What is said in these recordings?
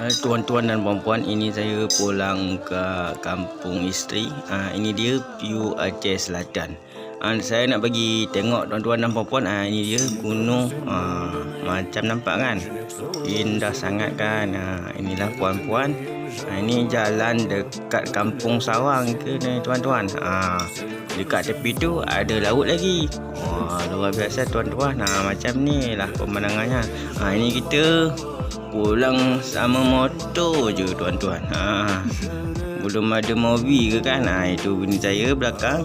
Tuan-tuan dan puan-puan, ini saya pulang ke kampung isteri. Ini dia view Aceh Selatan. Saya nak bagi tengok tuan-tuan dan puan-puan. Ini dia gunung. Macam nampak kan, indah sangat kan. Inilah puan-puan. Ini jalan dekat kampung Sawang ke ni tuan-tuan. Dekat tepi tu ada laut lagi. Luar biasa tuan-tuan. Macam ni lah pemandangannya. Ini kita pulang sama motor je tuan-tuan. Belum ada mobil ke kan. Itu bini saya belakang.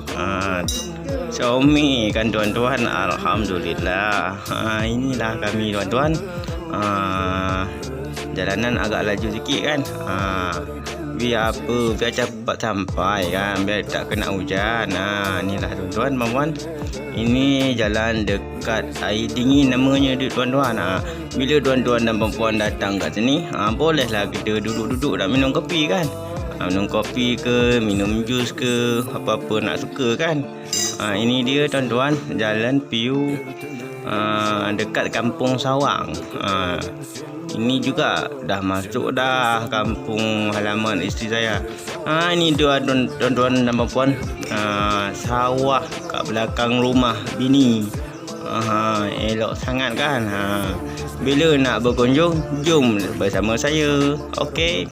Xiaomi kan tuan-tuan. Alhamdulillah. Inilah kami tuan-tuan. Jalanan agak laju sikit kan. Biar cepat sampai kan, biar tak kena hujan. Inilah tuan-tuan puan-puan. Ini jalan dekat air dingin namanya tuan-tuan. Bila tuan-tuan dan puan-puan datang kat sini, bolehlah kita duduk-duduk nak minum kopi kan. Minum kopi ke, minum jus ke, apa-apa nak suka kan. Ini dia tuan-tuan, jalan view dekat kampung Sawang. Ini juga dah masuk dah kampung halaman isteri saya. Ini tuan-tuan dan puan-puan, sawah kat belakang rumah bini. Elok sangat kan. Bila nak berkunjung, jom bersama saya. Okey.